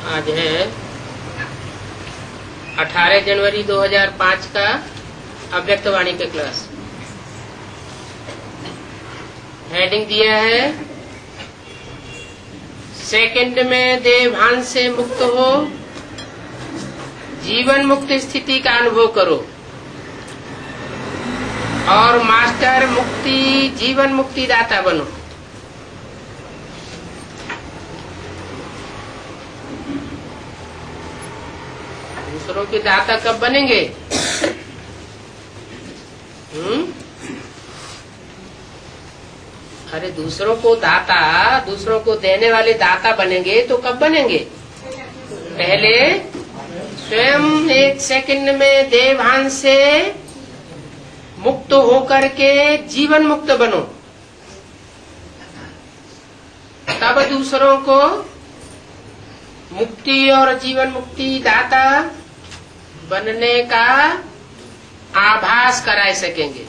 आज है 18 जनवरी 2005 का अव्यक्त वाणी का क्लास। हेडिंग दिया है सेकंड में देवभान से मुक्त हो, जीवन मुक्त स्थिति का अनुभव करो और मास्टर मुक्ति जीवन मुक्ति दाता बनो। दूसरों के दाता कब बनेंगे? अरे दूसरों को दाता, दूसरों को देने वाले दाता बनेंगे तो कब बनेंगे? पहले स्वयं एक सेकंड में देवभान से मुक्त होकर के जीवन मुक्त बनो, तब दूसरों को मुक्ति और जीवन मुक्ति दाता बनने का आभास कराए सकेंगे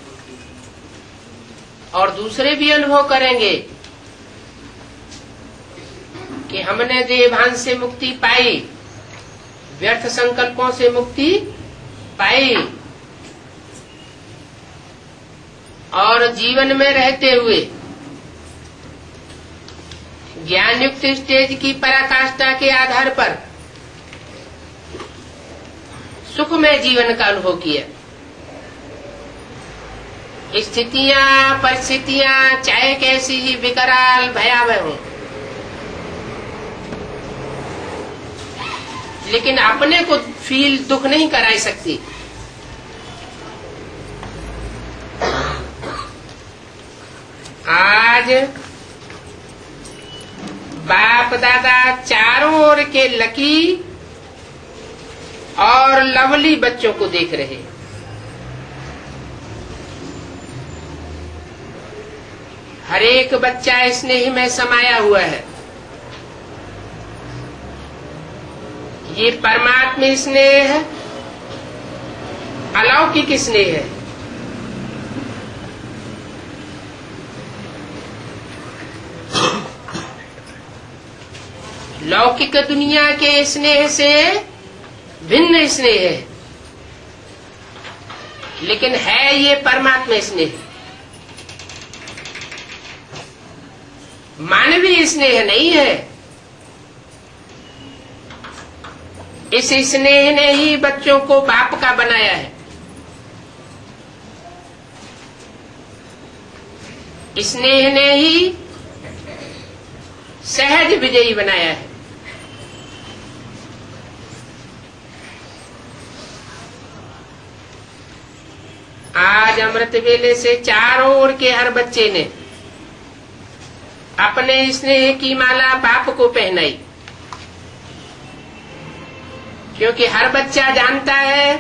और दूसरे भी अनुभव करेंगे कि हमने देवभान से मुक्ति पाई, व्यर्थ संकल्पों से मुक्ति पाई और जीवन में रहते हुए ज्ञान युक्त स्टेज की पराकाष्ठा के आधार पर सुखमय जीवन का अनुभव किया। स्थितियां परिस्थितियां चाहे कैसी ही विकराल भयावह हो, लेकिन अपने को फील दुख नहीं कराई सकती। आज बाप दादा चारों ओर के लकी और लवली बच्चों को देख रहे। हर एक बच्चा स्नेह में समाया हुआ है। ये परमात्मा स्नेह है, अलौकिक स्नेह है। लौकिक दुनिया के स्नेह से भिन्न स्नेह है, लेकिन है ये परमात्मा स्नेह। मानवीय स्नेह नहीं है। इस स्नेह ने ही बच्चों को बाप का बनाया है। स्नेह ने ही सहज विजयी बनाया है। आज अमृत वेले से चारों ओर के हर बच्चे ने अपने स्नेह की माला बाप को पहनाई, क्योंकि हर बच्चा जानता है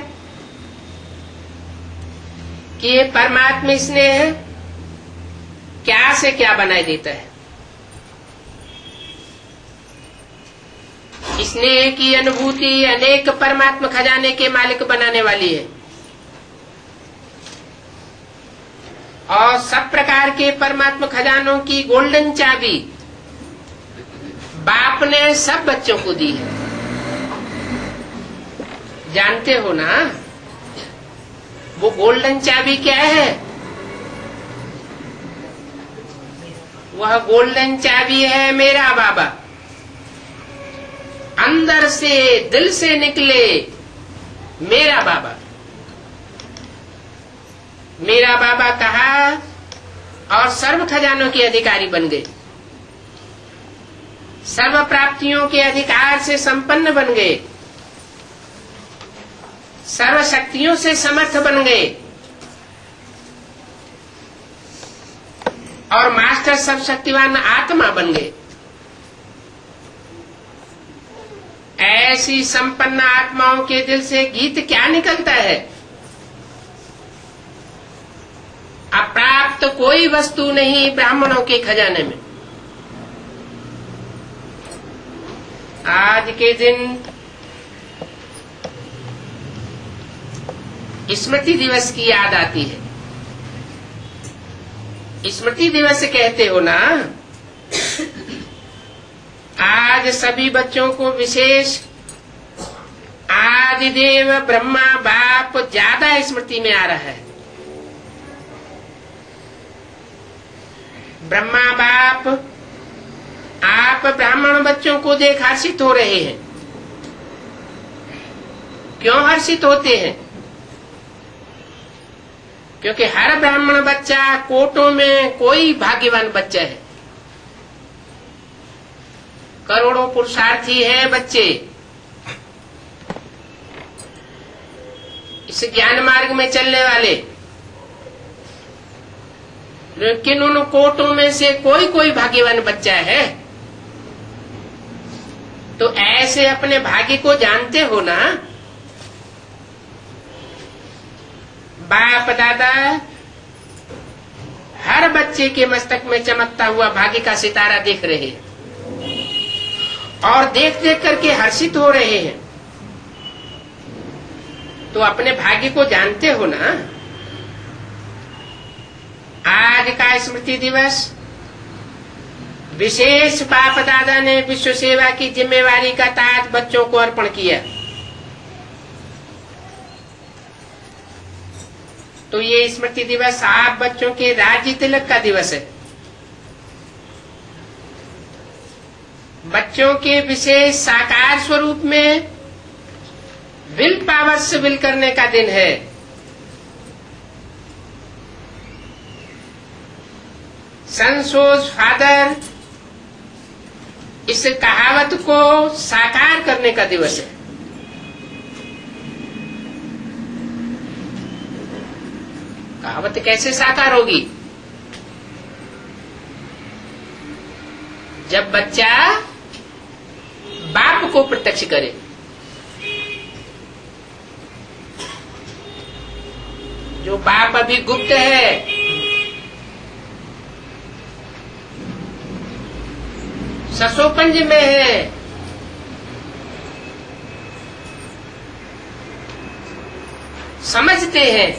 कि ये परमात्मा स्नेह क्या से क्या बनाए देता है। स्नेह की अनुभूति अनेक परमात्मा खजाने के मालिक बनाने वाली है और सब प्रकार के परमात्मा खजानों की गोल्डन चाबी बाप ने सब बच्चों को दी है। जानते हो ना वो गोल्डन चाबी क्या है? वह गोल्डन चाबी है मेरा बाबा। अंदर से दिल से निकले मेरा बाबा। मेरा बाबा कहा और सर्व खजानों के अधिकारी बन गए, सर्व प्राप्तियों के अधिकार से संपन्न बन गए, सर्व शक्तियों से समर्थ बन गए और मास्टर सर्वशक्तिवान आत्मा बन गए। ऐसी संपन्न आत्माओं के दिल से गीत क्या निकलता है? अप्राप्त कोई वस्तु नहीं ब्राह्मणों के खजाने में। आज के दिन स्मृति दिवस की याद आती है। स्मृति दिवस कहते हो ना, आज आज सभी बच्चों को विशेष आदिदेव ब्रह्मा बाप ज्यादा स्मृति में आ रहा है। ब्रह्मा बाप आप ब्राह्मण बच्चों को देख हर्षित हो रहे हैं। क्यों हर्षित होते हैं? क्योंकि हर ब्राह्मण बच्चा कोटों में कोई भाग्यवान बच्चा है। करोड़ों पुरुषार्थी हैं बच्चे इस ज्ञान मार्ग में चलने वाले, लेकिन उन कोटों में से कोई भाग्यवान बच्चा है। तो ऐसे अपने भाग्य को जानते हो ना। बाप दादा हर बच्चे के मस्तक में चमकता हुआ भाग्य का सितारा देख रहे हैं और देख देख करके हर्षित हो रहे हैं। तो अपने भाग्य को जानते हो ना। आज का स्मृति दिवस विशेष बाप दादा ने विश्व सेवा की जिम्मेवारी का ताज बच्चों को अर्पण किया। तो ये स्मृति दिवस आप बच्चों के राज्य तिलक का दिवस है। बच्चों के विशेष साकार स्वरूप में विल पावर से विल करने का दिन है। सनसोज फादर इस कहावत को साकार करने का दिवस है। कहावत कैसे साकार होगी? जब बच्चा बाप को प्रत्यक्ष करे। जो बाप अभी गुप्त है, ससोपंज में है, समझते हैं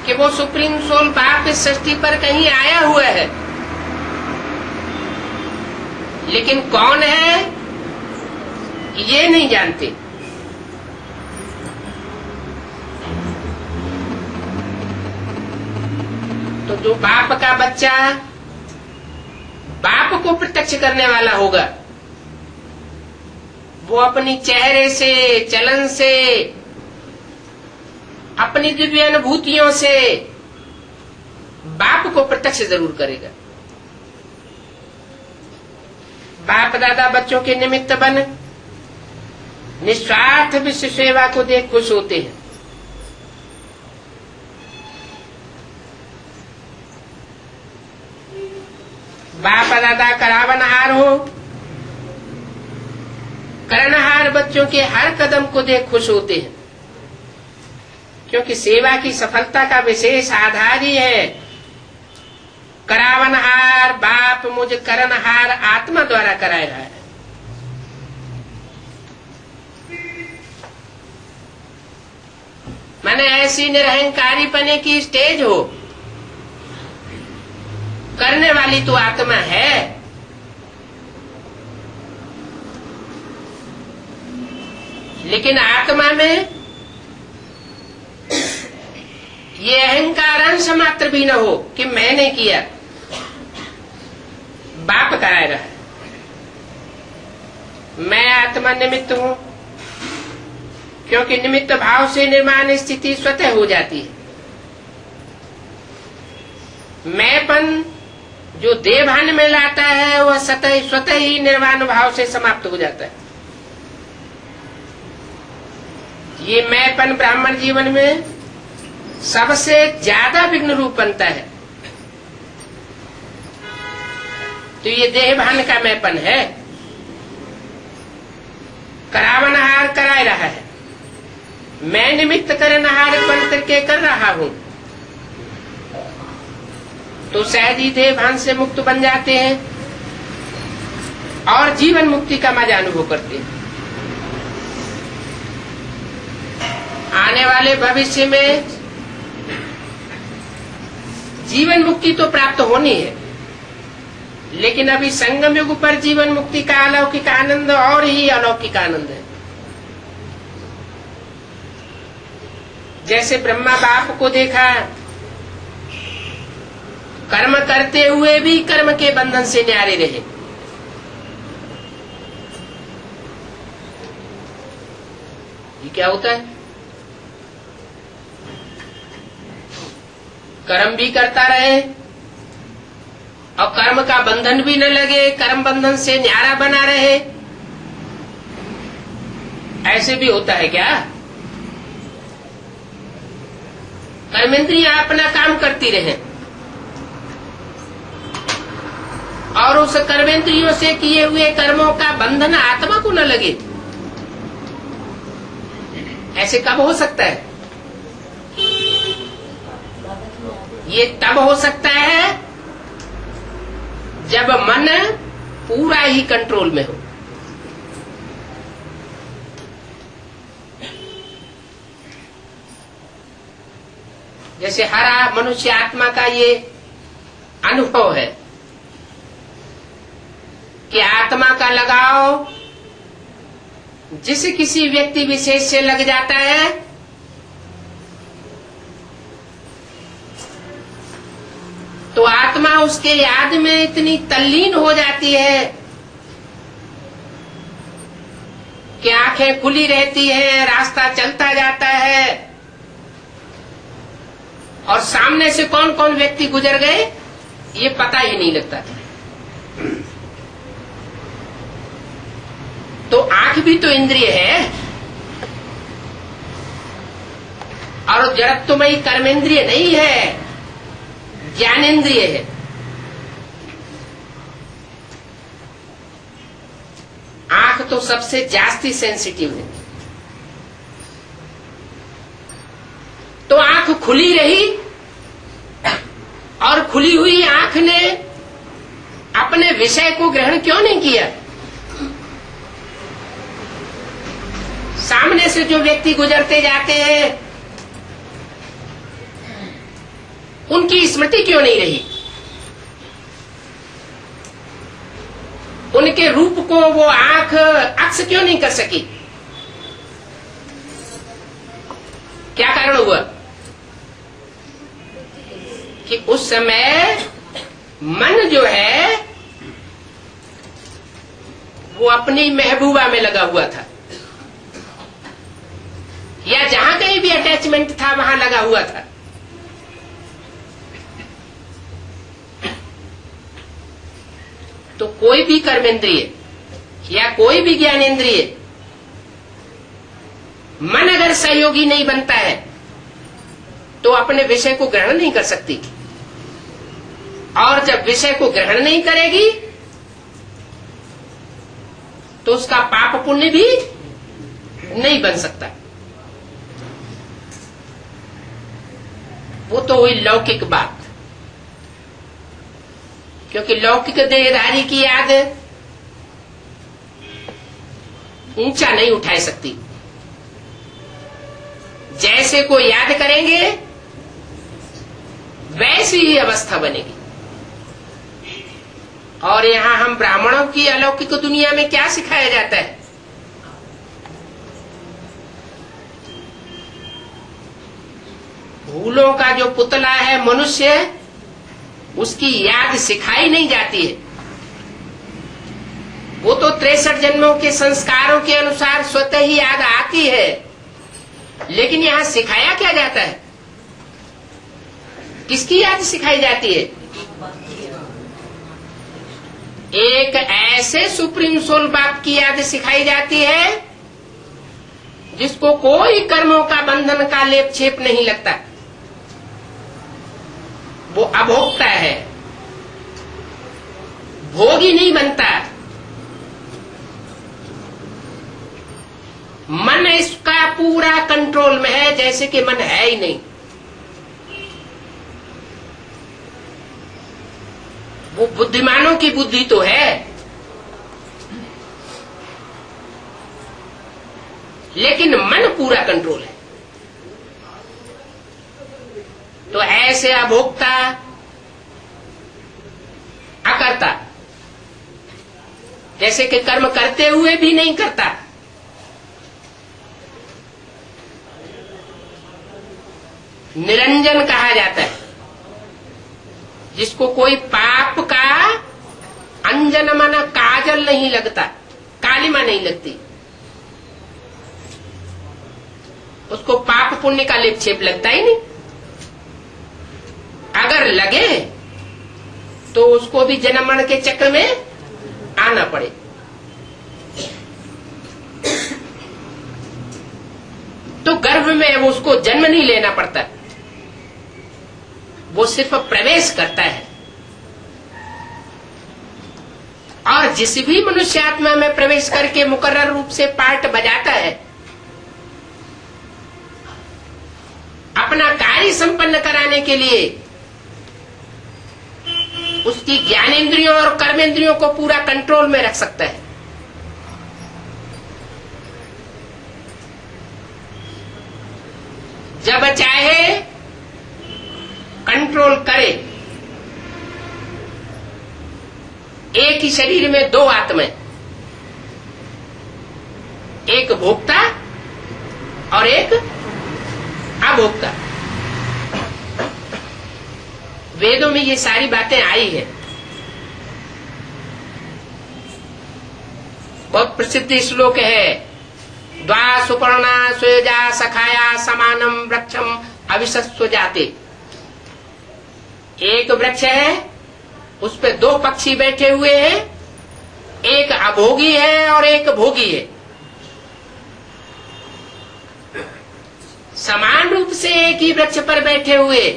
कि वो सुप्रीम सोल बाप इस सृष्टि पर कहीं आया हुआ है, लेकिन कौन है ये नहीं जानते। तो जो बाप का बच्चा बाप को प्रत्यक्ष करने वाला होगा, वो अपनी चेहरे से, चलन से, अपनी दिव्य अनुभूतियों से बाप को प्रत्यक्ष जरूर करेगा। बाप दादा बच्चों के निमित्त बन निस्वार्थ विश्व सेवा को देख खुश होते हैं। बाप दादा करावनहार हो, करनहार बच्चों के हर कदम को देख खुश होते हैं, क्योंकि सेवा की सफलता का विशेष आधार ही है करावनहार बाप मुझ करनहार आत्मा द्वारा कराया रहा है। मैंने ऐसी निरहंकारी पने की स्टेज हो, करने वाली तो आत्मा है, लेकिन आत्मा में ये अहंकार अंश मात्र भी न हो कि मैंने किया, बाप कराए रहा है। मैं आत्मा निमित्त हूं, क्योंकि निमित्त भाव से निर्माण स्थिति स्वतः हो जाती है। मैंपन जो देहभान में लाता है वह स्वतः ही निर्वाण भाव से समाप्त हो जाता है। ये मैंपन ब्राह्मण जीवन में सबसे ज्यादा विघ्न रूप बनता है। तो ये देहभान का मैंपन है, करावनहार कराए रहा है, मैं निमित्त करनहार बन करके कर रहा हूं। तो शायद ही देहभान से मुक्त बन जाते हैं और जीवन मुक्ति का मजा अनुभव करते हैं। आने वाले भविष्य में जीवन मुक्ति तो प्राप्त होनी है, लेकिन अभी संगम युग पर जीवन मुक्ति का अलौकिक आनंद और ही अलौकिक आनंद है। जैसे ब्रह्मा बाप को देखा, कर्म करते हुए भी कर्म के बंधन से न्यारे रहे। ये क्या होता है? कर्म भी करता रहे और कर्म का बंधन भी न लगे, कर्म बंधन से न्यारा बना रहे। ऐसे भी होता है क्या? कर्मेंद्रियां अपना काम करती रहे और उस कर्मेंद्रियों से किए हुए कर्मों का बंधन आत्मा को न लगे। ऐसे कब हो सकता है? ये तब हो सकता है जब मन पूरा ही कंट्रोल में हो। जैसे हर मनुष्य आत्मा का ये अनुभव है कि आत्मा का लगाव जिस किसी व्यक्ति विशेष से लग जाता है, तो आत्मा उसके याद में इतनी तल्लीन हो जाती है कि आंखें खुली रहती हैं, रास्ता चलता जाता है और सामने से कौन कौन व्यक्ति गुजर गए ये पता ही नहीं लगता। तो आंख भी तो इंद्रिय है और जड़त्वमयी कर्मेंद्रिय नहीं है, ज्ञानेंद्रिय है। आंख तो सबसे जास्ती सेंसिटिव है। तो आंख खुली रही और खुली हुई आंख ने अपने विषय को ग्रहण क्यों नहीं किया? सामने से जो व्यक्ति गुजरते जाते हैं उनकी स्मृति क्यों नहीं रही? उनके रूप को वो आंख अक्स क्यों नहीं कर सकी? क्या कारण हुआ? कि उस समय मन जो है वो अपनी महबूबा में लगा हुआ था, या जहां कहीं भी अटैचमेंट था वहां लगा हुआ था। तो कोई भी कर्मेंद्रिय या कोई भी ज्ञानेंद्रिय मन अगर सहयोगी नहीं बनता है तो अपने विषय को ग्रहण नहीं कर सकती, और जब विषय को ग्रहण नहीं करेगी तो उसका पाप पुण्य भी नहीं बन सकता। वो तो हुई लौकिक बात, क्योंकि लौकिक देहधारी की याद ऊंचा नहीं उठा सकती। जैसे को याद करेंगे वैसी ही अवस्था बनेगी। और यहां हम ब्राह्मणों की अलौकिक दुनिया में क्या सिखाया जाता है? भूलों का जो पुतला है मनुष्य, उसकी याद सिखाई नहीं जाती है। वो तो 63 जन्मों के संस्कारों के अनुसार स्वतः ही याद आती है, लेकिन यहां सिखाया क्या जाता है? किसकी याद सिखाई जाती है? एक ऐसे सुप्रीम सोल बाप की याद सिखाई जाती है जिसको कोई कर्मों का बंधन का लेप छेप नहीं लगता। वो अभोक्ता है, भोगी नहीं बनता। मन इसका पूरा कंट्रोल में है, जैसे कि मन है ही नहीं। वो बुद्धिमानों की बुद्धि तो है, लेकिन मन पूरा कंट्रोल है। तो ऐसे अभोक्ता अकर्ता जैसे कि कर्म करते हुए भी नहीं करता। निरंजन कहा जाता है जिसको कोई पाप का अंजन माना काजल नहीं लगता, कालिमा नहीं लगती, उसको पाप पुण्य का लेप छेप लगता ही नहीं। अगर लगे तो उसको भी जन्म मरण के चक्र में आना पड़े। तो गर्भ में वो उसको जन्म नहीं लेना पड़ता, वो सिर्फ प्रवेश करता है। और जिस भी मनुष्य आत्मा में प्रवेश करके मुकर्रर रूप से पार्ट बजाता है, अपना कार्य संपन्न कराने के लिए उसकी ज्ञानेंद्रियों और कर्मेंद्रियों को पूरा कंट्रोल में रख सकता है। जब चाहे कंट्रोल करे। एक ही शरीर में दो आत्माएं, एक भोक्ता और एक अभोक्ता। वेदों में ये सारी बातें आई है। बहुत प्रसिद्ध श्लोक है, द्वा सुपर्णा स्वजा सखाया समानम वृक्षम अविशस्व जाते। एक वृक्ष है, उस पे दो पक्षी बैठे हुए हैं, एक अभोगी है और एक भोगी है। समान रूप से एक ही वृक्ष पर बैठे हुए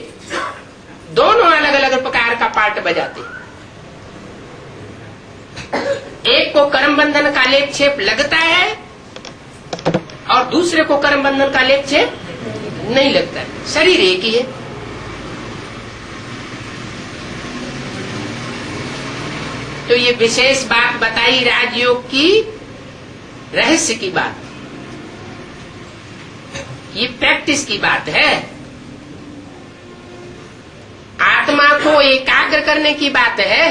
दोनों अलग अलग प्रकार का पार्ट बजाते। एक को कर्म बंधन का लेप छेप लगता है और दूसरे को कर्म बंधन का लेप छेप नहीं लगता है। शरीर एक ही है। तो ये विशेष बात बताई राजयोग की, रहस्य की बात, ये प्रैक्टिस की बात है। आत्मा को एकाग्र करने की बात है।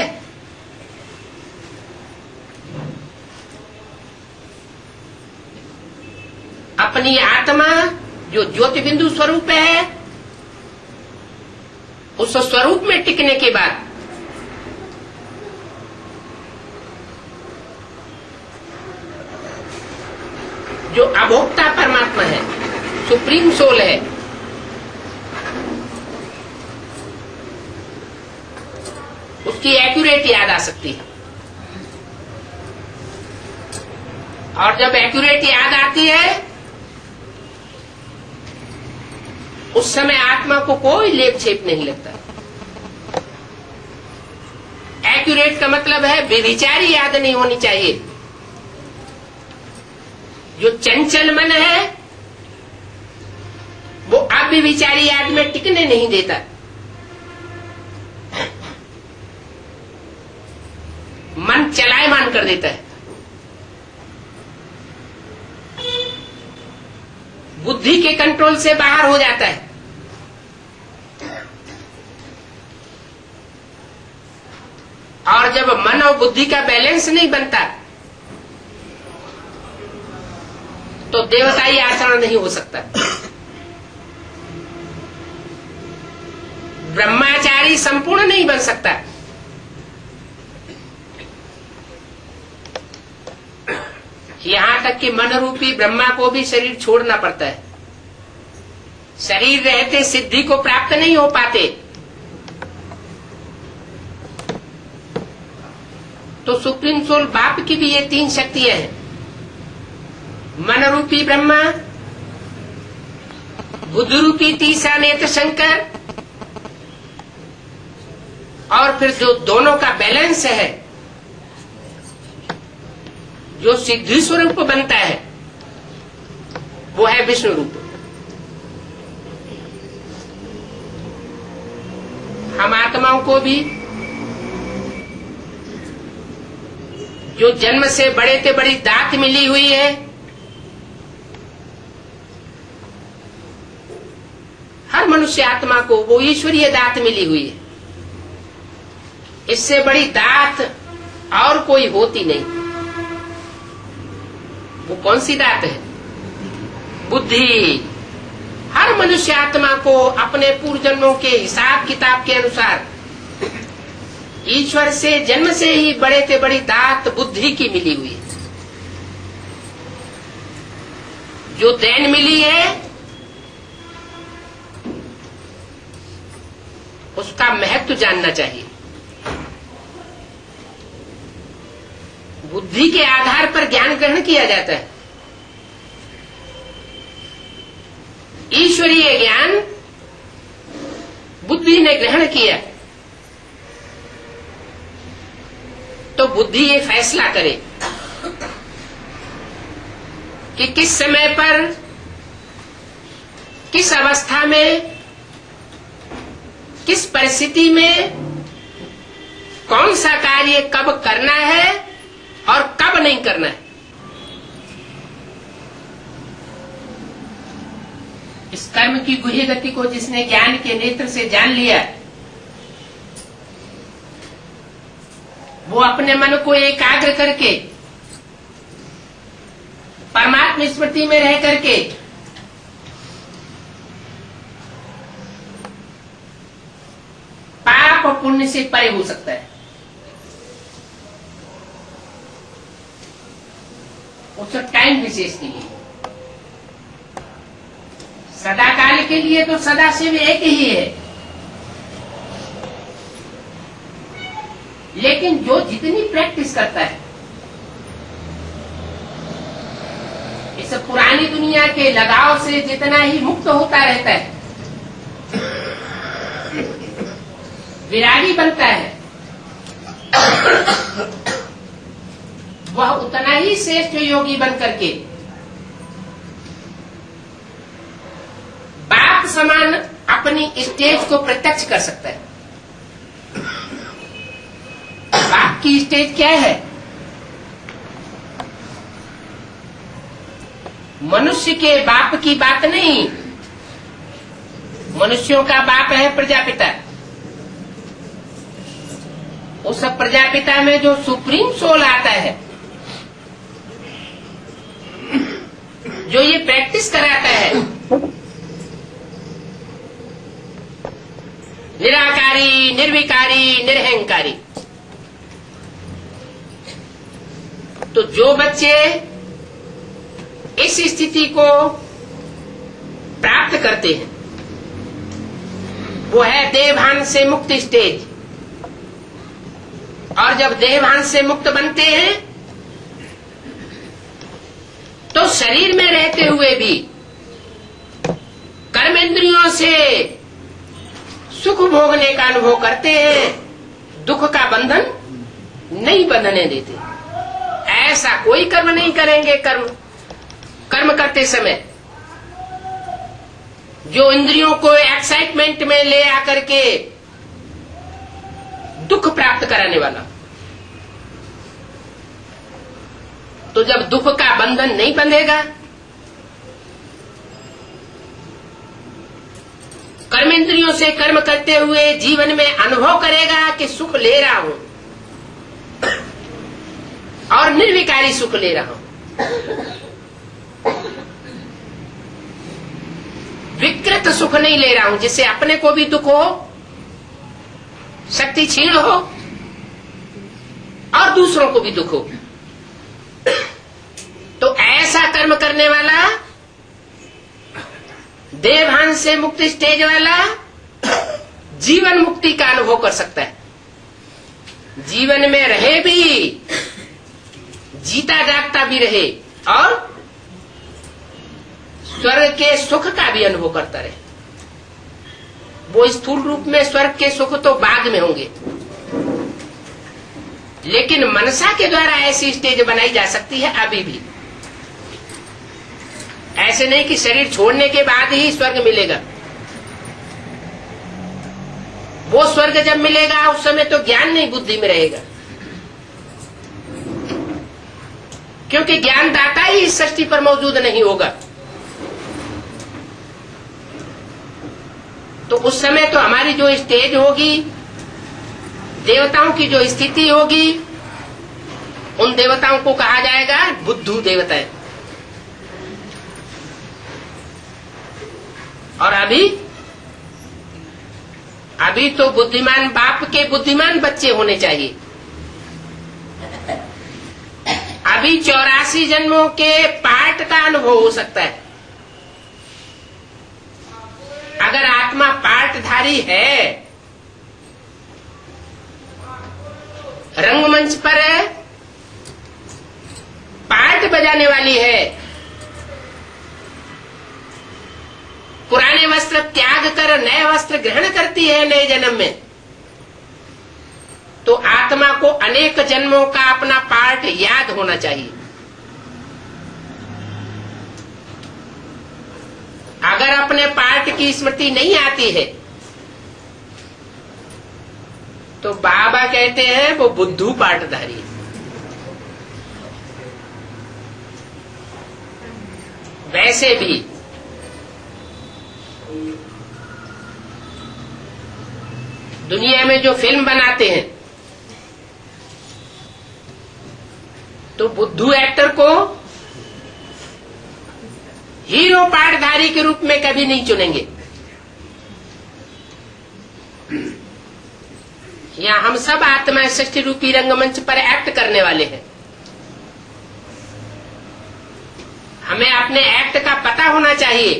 अपनी आत्मा जो ज्योति बिंदु स्वरूप है, उस स्वरूप में टिकने के बाद जो अभोक्ता परमात्मा है, सुप्रीम सोल है, उसकी एक्यूरेट याद आ सकती है। और जब एक्यूरेट याद आती है, उस समय आत्मा को कोई लेप छेप नहीं लगता। एक्यूरेट का मतलब है बेविचारी याद नहीं होनी चाहिए। जो चंचल मन है वो अब भी विचारी याद में टिकने नहीं देता। मन चलायमान कर देता है। बुद्धि के कंट्रोल से बाहर हो जाता है। और जब मन और बुद्धि का बैलेंस नहीं बनता तो देवताई आचरण नहीं हो सकता। ब्रह्मचारी संपूर्ण नहीं बन सकता। यहां तक कि मन रूपी ब्रह्मा को भी शरीर छोड़ना पड़ता है। शरीर रहते सिद्धि को प्राप्त नहीं हो पाते। तो सुप्रीम सोल बाप की भी ये तीन शक्तियां हैं, मन रूपी ब्रह्मा, बुद्ध रूपी तीसरा नेत्र शंकर, और फिर जो दोनों का बैलेंस है, जो सिद्धि स्वरूप बनता है, वो है विष्णु रूप। हम आत्माओं को भी जो जन्म से बड़े से बड़ी दात मिली हुई है, हर मनुष्य आत्मा को वो ईश्वरीय दात मिली हुई है। इससे बड़ी दात और कोई होती नहीं। कौन सी दात है? बुद्धि। हर मनुष्य आत्मा को अपने पूर्व जन्मों के हिसाब किताब के अनुसार ईश्वर से जन्म से ही बड़े से बड़ी दात बुद्धि की मिली हुई है। जो देन मिली है उसका महत्व जानना चाहिए। बुद्धि के आधार पर ज्ञान ग्रहण किया जाता है। ईश्वरीय ज्ञान बुद्धि ने ग्रहण किया तो बुद्धि ये फैसला करे कि किस समय पर, किस अवस्था में, किस परिस्थिति में कौन सा कार्य कब करना है और कब नहीं करना है। इस कर्म की गुह्य गति को जिसने ज्ञान के नेत्र से जान लिया, वो अपने मन को एकाग्र करके परमात्मा स्मृति में रह करके पाप और पुण्य से परे हो सकता है। उसका टाइम विशेष नहीं है। सदा काल के लिए तो सदा शिव एक ही है, लेकिन जो जितनी प्रैक्टिस करता है, इस पुरानी दुनिया के लगाव से जितना ही मुक्त होता रहता है, विरागी बनता है, वह उतना ही श्रेष्ठ योगी बन करके बाप समान अपनी स्टेज को प्रत्यक्ष कर सकता है। बाप की स्टेज क्या है? मनुष्य के बाप की बात नहीं, मनुष्यों का बाप है प्रजापिता। उस प्रजापिता में जो सुप्रीम सोल आता है, जो ये प्रैक्टिस कराता है, निराकारी, निर्विकारी, निरहंकारी। तो जो बच्चे इस स्थिति को प्राप्त करते हैं, वो है देहभान से मुक्त स्टेज। और जब देहभान से मुक्त बनते हैं तो शरीर में रहते हुए भी कर्मेंद्रियों से सुख भोगने का अनुभव करते हैं, दुख का बंधन नहीं बंधने देते। ऐसा कोई कर्म नहीं करेंगे कर्म करते समय जो इंद्रियों को एक्साइटमेंट में ले आकर के दुख प्राप्त कराने वाला। तो जब दुख का बंधन नहीं बंधेगा, कर्मेंद्रियों से कर्म करते हुए जीवन में अनुभव करेगा कि सुख ले रहा हूं और निर्विकारी सुख ले रहा हूं। विकृत सुख नहीं ले रहा हूं जिससे अपने को भी दुख हो, शक्ति क्षीण हो और दूसरों को भी दुख हो। तो ऐसा कर्म करने वाला, देहभान से मुक्त स्टेज वाला, जीवन मुक्ति का अनुभव कर सकता है। जीवन में रहे भी, जीता जागता भी रहे और स्वर्ग के सुख का भी अनुभव करता रहे। वो स्थूल रूप में स्वर्ग के सुख तो बाद में होंगे, लेकिन मनसा के द्वारा ऐसी स्टेज बनाई जा सकती है अभी भी। ऐसे नहीं कि शरीर छोड़ने के बाद ही स्वर्ग मिलेगा। वो स्वर्ग जब मिलेगा उस समय तो ज्ञान नहीं बुद्धि में रहेगा, क्योंकि ज्ञानदाता ही इस सृष्टि पर मौजूद नहीं होगा। तो उस समय तो हमारी जो स्टेज होगी, देवताओं की जो स्थिति होगी, उन देवताओं को कहा जाएगा बुद्धू देवता। और अभी तो बुद्धिमान बाप के बुद्धिमान बच्चे होने चाहिए। अभी 84 जन्मों के पाठ का अनुभव हो सकता है। अगर आत्मा पाठधारी है, रंगमंच पर पाठ बजाने वाली है, पुराने वस्त्र त्याग कर नए वस्त्र ग्रहण करती है नए जन्म में, तो आत्मा को अनेक जन्मों का अपना पाठ याद होना चाहिए। अगर अपने पाठ की स्मृति नहीं आती है तो बाबा कहते हैं वो बुद्धू पाठधारी है। वैसे भी दुनिया में जो फिल्म बनाते हैं तो बुद्धू एक्टर को हीरो पाठधारी के रूप में कभी नहीं चुनेंगे। यहाँ हम सब आत्मा सृष्टि रूपी रंगमंच पर एक्ट करने वाले हैं। हमें अपने एक्ट का पता होना चाहिए।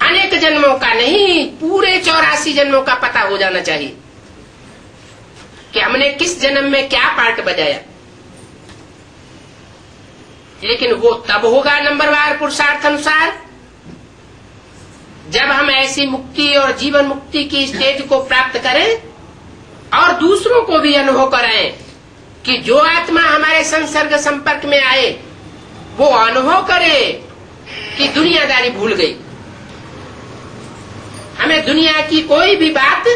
अनेक जन्मों का नहीं, पूरे 84 जन्मों का पता हो जाना चाहिए कि हमने किस जन्म में क्या पार्ट बजाया। लेकिन वो तब होगा नंबरवार पुरुषार्थ अनुसार जब हम ऐसी मुक्ति और जीवन मुक्ति की स्टेज को प्राप्त करें और दूसरों को भी अनुभव कराएं कि जो आत्मा हमारे संसर्ग संपर्क में आए वो अनुभव करे कि दुनियादारी भूल गई, हमें दुनिया की कोई भी बात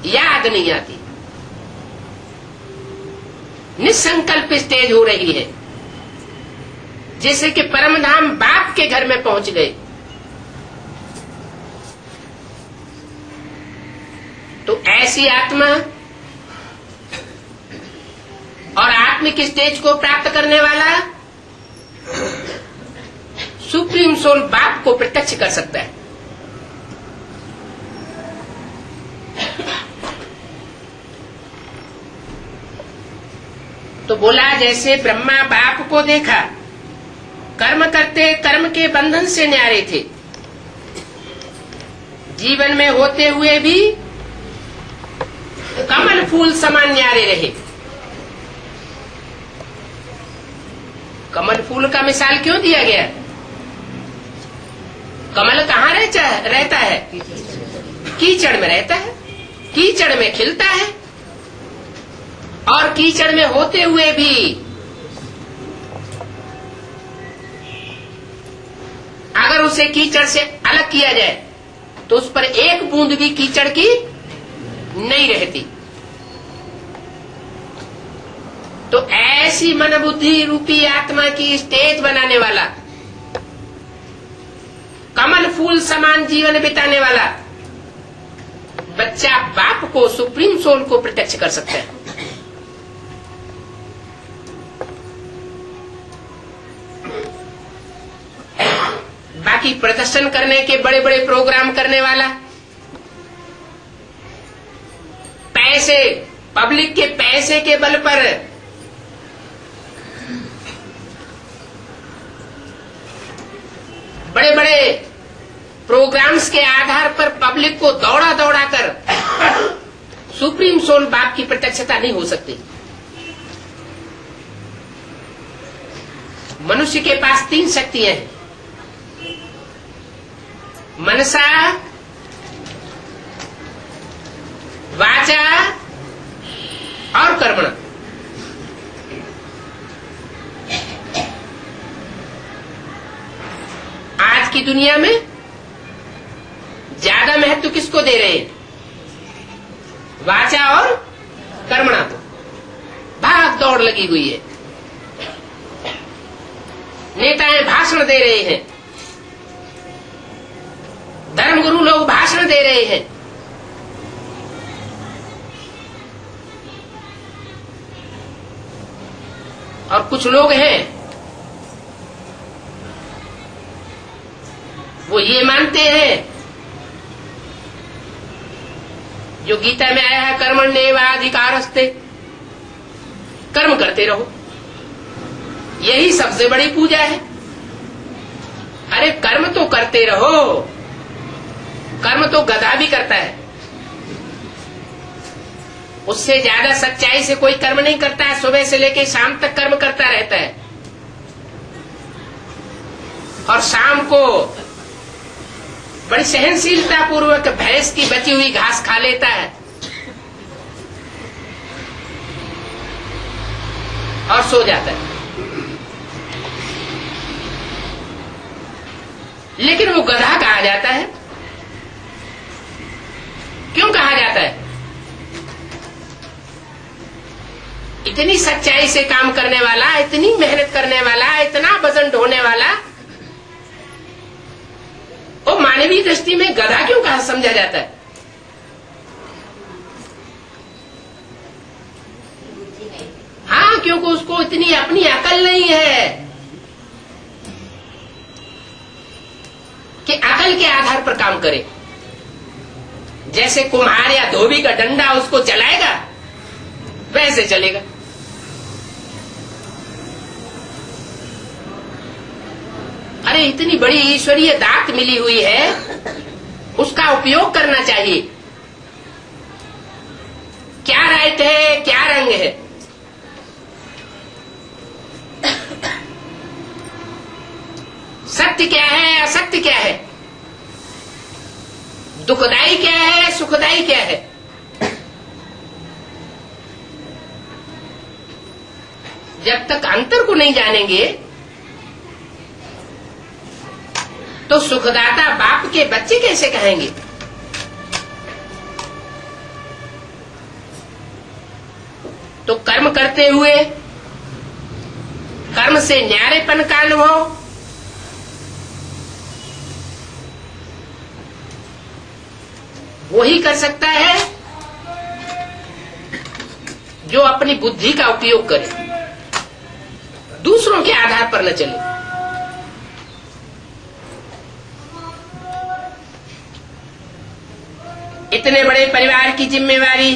याद नहीं आती। निसंकल्प स्टेज हो रही है, जैसे कि परमधाम बाप के घर में पहुंच गए। तो ऐसी आत्मा और आत्मिक स्टेज को प्राप्त करने वाला सुप्रीम सोल बाप को प्रत्यक्ष कर सकता है। तो बोला जैसे ब्रह्मा बाप को देखा, कर्म करते कर्म के बंधन से न्यारे थे, जीवन में होते हुए भी कमल फूल समान न्यारे रहे। कमल फूल का मिसाल क्यों दिया गया? कमल कहाँ रहता है? कीचड़ में रहता है, कीचड़ में खिलता है, और कीचड़ में होते हुए भी अगर उसे कीचड़ से अलग किया जाए तो उस पर एक बूंद भी कीचड़ की नहीं रहती। तो ऐसी मन बुद्धि रूपी आत्मा की स्टेज बनाने वाला, कमल फूल समान जीवन बिताने वाला बच्चा बाप को, सुप्रीम सोल को प्रत्यक्ष कर सकता है। बाकी प्रदर्शन करने के बड़े बड़े प्रोग्राम करने वाला, पैसे, पब्लिक के पैसे के बल पर बड़े बड़े प्रोग्राम्स के आधार पर पब्लिक को दौड़ा दौड़ा कर सुप्रीम सोल बाप की प्रत्यक्षता नहीं हो सकती। मनुष्य के पास 3 शक्तियां हैं, मनसा, वाचा और कर्मणा। आज की दुनिया में ज्यादा महत्व किसको दे रहे हैं? वाचा और कर्मणा को। भाग दौड़ लगी हुई है, नेताएं भाषण दे रहे हैं, धर्मगुरु लोग भाषण दे रहे हैं, और कुछ लोग हैं वो ये मानते हैं जो गीता में आया है, कर्मण्येवाधिकारस्ते, कर्म करते रहो, यही सबसे बड़ी पूजा है। अरे कर्म तो करते रहो, कर्म तो गधा भी करता है, उससे ज्यादा सच्चाई से कोई कर्म नहीं करता है। सुबह से लेकर शाम तक कर्म करता रहता है और शाम को बड़ी सहनशीलता पूर्वक भैंस की बची हुई घास खा लेता है और सो जाता है। लेकिन वो गधा कहा जाता है। क्यों कहा जाता है? इतनी सच्चाई से काम करने वाला, इतनी मेहनत करने वाला, इतना वजन ढोने वाला, वो मानवीय दृष्टि में गधा क्यों कहा समझा जाता है? हाँ, क्योंकि उसको इतनी अपनी अकल नहीं है कि अकल के आधार पर काम करे। जैसे कुम्हार या धोबी का डंडा उसको चलाएगा, वैसे चलेगा। अरे इतनी बड़ी ईश्वरीय दात मिली हुई है, उसका उपयोग करना चाहिए। क्या राइट है, क्या रंग है, सत्य क्या है, असत्य क्या है, दुखदाई क्या है, सुखदाई क्या है। जब तक अंतर को नहीं जानेंगे तो सुखदाता बाप के बच्चे कैसे कहेंगे? तो कर्म करते हुए कर्म से न्यारेपन का अनुभव, वही कर सकता है जो अपनी बुद्धि का उपयोग करे, दूसरों के आधार पर न चले। इतने बड़े परिवार की जिम्मेवारी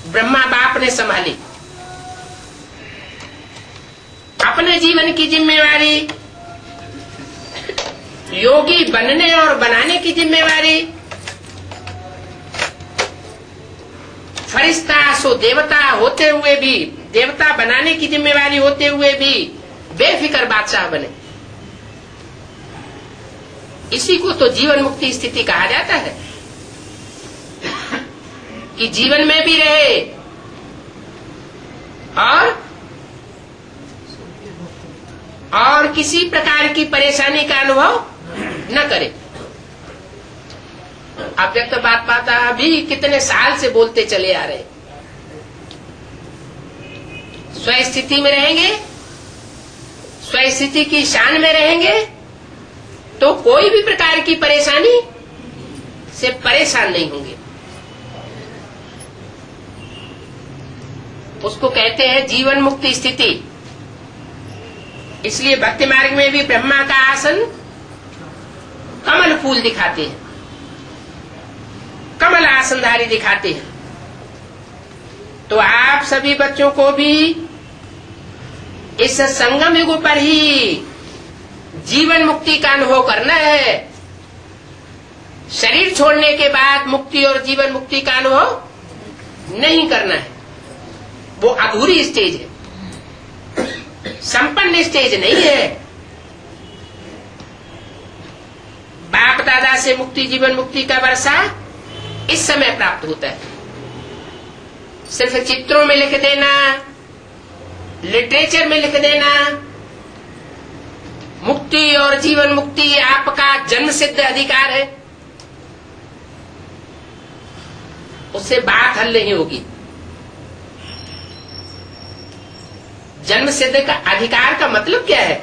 ब्रह्मा बाप ने संभाली, अपने जीवन की जिम्मेवारी, योगी बनने और बनाने की जिम्मेवारी, फरिश्ता सो देवता होते हुए भी, देवता बनाने की जिम्मेवारी होते हुए भी बेफिक्र बादशाह बने। इसी को तो जीवन मुक्ति स्थिति कहा जाता है कि जीवन में भी रहे और किसी प्रकार की परेशानी का अनुभव न करे। अव्यक्त बात पाता भी कितने साल से बोलते चले आ रहे। स्वस्थिति में रहेंगे, स्वस्थिति की शान में रहेंगे तो कोई भी प्रकार की परेशानी से परेशान नहीं होंगे। उसको कहते हैं जीवन मुक्ति स्थिति। इसलिए भक्ति मार्ग में भी ब्रह्मा का आसन कमल फूल दिखाते हैं, कमल आसनधारी दिखाते हैं। तो आप सभी बच्चों को भी इस संगम युग पर ही जीवन मुक्ति का अनुभव करना है। शरीर छोड़ने के बाद मुक्ति और जीवन मुक्ति का अनुभव नहीं करना है। वो अधूरी स्टेज है, संपन्न स्टेज नहीं है। बाप दादा से मुक्ति जीवन मुक्ति का वर्षा इस समय प्राप्त होता है। सिर्फ चित्रों में लिख देना, लिटरेचर में लिख देना, मुक्ति और जीवन मुक्ति आपका जन्म सिद्ध अधिकार है, उससे बात हल नहीं होगी। जन्म सिद्ध का अधिकार का मतलब क्या है?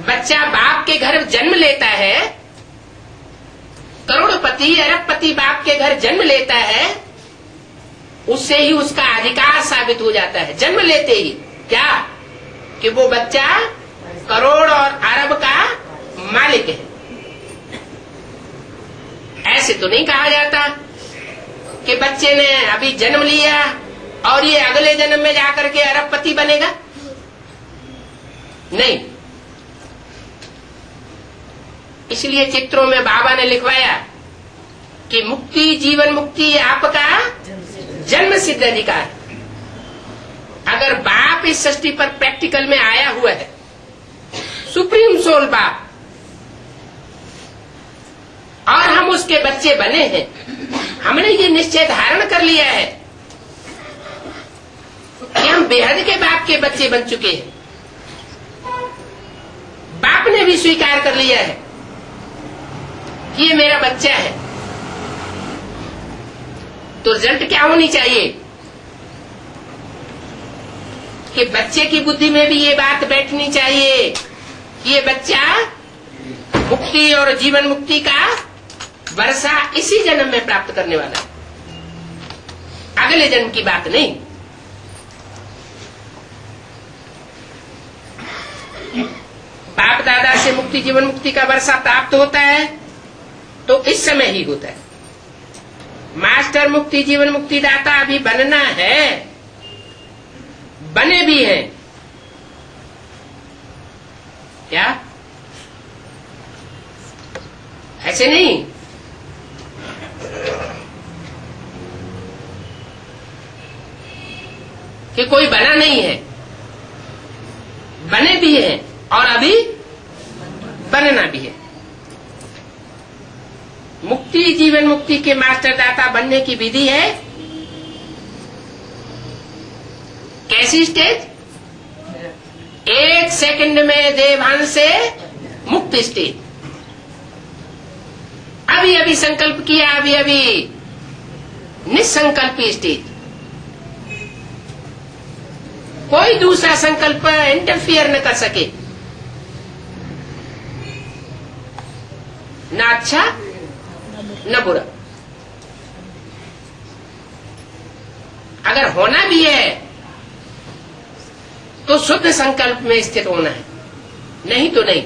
बच्चा बाप के घर जन्म लेता है, करोड़पति अरबपति बाप के घर जन्म लेता है, उससे ही उसका अधिकार साबित हो जाता है। जन्म लेते ही क्या कि वो बच्चा करोड़ और अरब का मालिक है। ऐसे तो नहीं कहा जाता कि बच्चे ने अभी जन्म लिया और ये अगले जन्म में जाकर के अरबपति बनेगा। नहीं, इसलिए चित्रों में बाबा ने लिखवाया कि मुक्ति, जीवन मुक्ति आपका जन्म सिद्ध अधिकार। अगर बाप इस सृष्टि पर प्रैक्टिकल में आया हुआ है, सुप्रीम सोल बाप, और हम उसके बच्चे बने हैं, हमने ये निश्चय धारण कर लिया है कि हम बेहद के बाप के बच्चे बन चुके हैं। बाप ने भी स्वीकार कर लिया है कि ये मेरा बच्चा है। तो रिजल्ट क्या होनी चाहिए कि बच्चे की बुद्धि में भी ये बात बैठनी चाहिए कि ये बच्चा मुक्ति और जीवन मुक्ति का वर्षा इसी जन्म में प्राप्त करने वाला है, अगले जन्म की बात नहीं। बाप दादा से मुक्ति जीवन मुक्ति का वर्षा प्राप्त होता है तो इस समय ही होता है। मास्टर मुक्ति जीवन मुक्ति दाता अभी बनना है, बने भी हैं क्या? ऐसे नहीं कि कोई बना नहीं है, बने भी हैं और अभी बनना भी है। मुक्ति जीवन मुक्ति के मास्टर दाता बनने की विधि है कैसी स्टेज? 1 सेकंड में देवभान से मुक्त स्टेज। अभी अभी संकल्प किया, अभी अभी निसंकल्पी स्टेज। कोई दूसरा संकल्प इंटरफियर न कर सके, न अच्छा न बुरा। अगर होना भी है तो शुद्ध संकल्प में स्थित होना है, नहीं तो नहीं।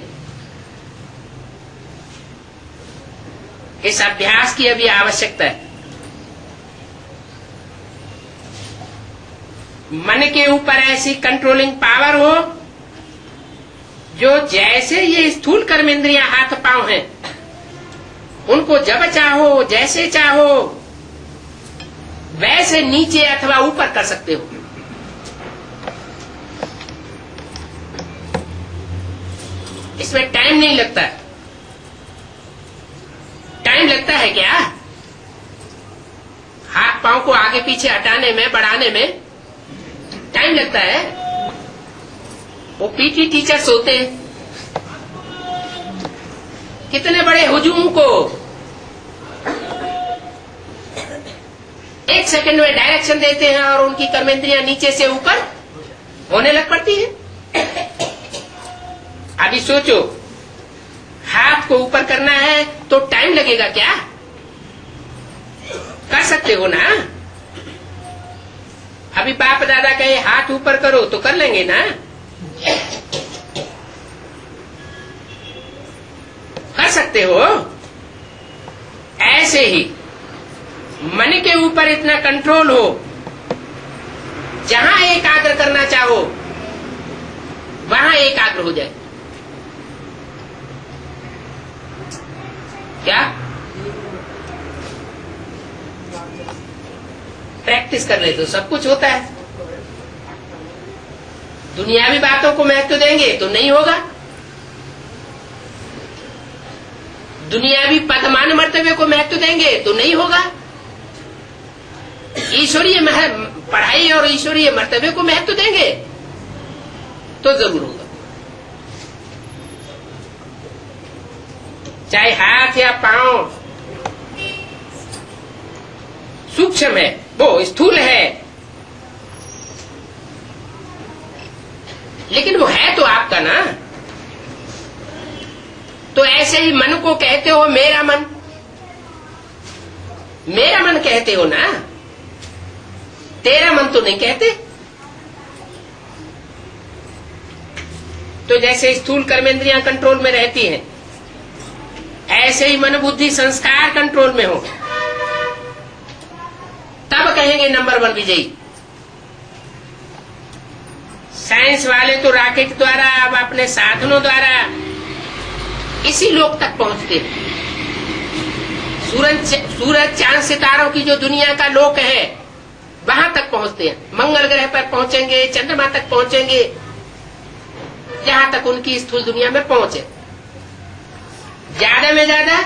इस अभ्यास की अभी आवश्यकता है। मन के ऊपर ऐसी कंट्रोलिंग पावर हो जो जैसे ये स्थूल कर्मेंद्रियां हाथ पांव हैं, उनको जब चाहो जैसे चाहो वैसे नीचे अथवा ऊपर कर सकते हो। इसमें टाइम नहीं लगता। टाइम लगता है क्या? हाथ पांव को आगे पीछे हटाने में, बढ़ाने में टाइम लगता है। वो पीटी टीचर्स होते हैं, कितने बड़े हुजूम को 1 सेकंड में डायरेक्शन देते हैं और उनकी कर्मेंद्रियां नीचे से ऊपर होने लग पड़ती है। अभी सोचो, हाथ को ऊपर करना है तो टाइम लगेगा क्या? कर सकते हो ना? अभी बाप दादा कहे हाथ ऊपर करो तो कर लेंगे ना? कर सकते हो। ऐसे ही मन के ऊपर इतना कंट्रोल हो, जहां एकाग्र करना चाहो वहां एकाग्र हो जाए। क्या? प्रैक्टिस कर ले तो सब कुछ होता है। दुनियावी बातों को महत्व देंगे तो नहीं होगा। दुनियावी पदमान मर्तबे को महत्व देंगे तो नहीं होगा। ईश्वरीय पढ़ाई और ईश्वरीय मर्तबे को महत्व देंगे तो जरूर होगा। चाहे हाथ या पांव सूक्ष्म है, वो स्थूल है, लेकिन वो है तो आपका ना। तो ऐसे ही मन को कहते हो मेरा मन, मेरा मन कहते हो ना, तेरा मन तो नहीं कहते। तो जैसे स्थूल कर्मेंद्रियां कंट्रोल में रहती हैं, ऐसे ही मन बुद्धि संस्कार कंट्रोल में हो, तब कहेंगे नंबर 1 विजयी। साइंस वाले तो रॉकेट द्वारा, अब अपने साधनों द्वारा इसी लोक तक पहुंचते हैं। सूरज चांद सितारों की जो दुनिया का लोक है वहां तक पहुंचते हैं। मंगल ग्रह पर पहुंचेंगे, चंद्रमा तक पहुंचेंगे, जहां तक उनकी स्थूल दुनिया में पहुंचे। ज्यादा में ज्यादा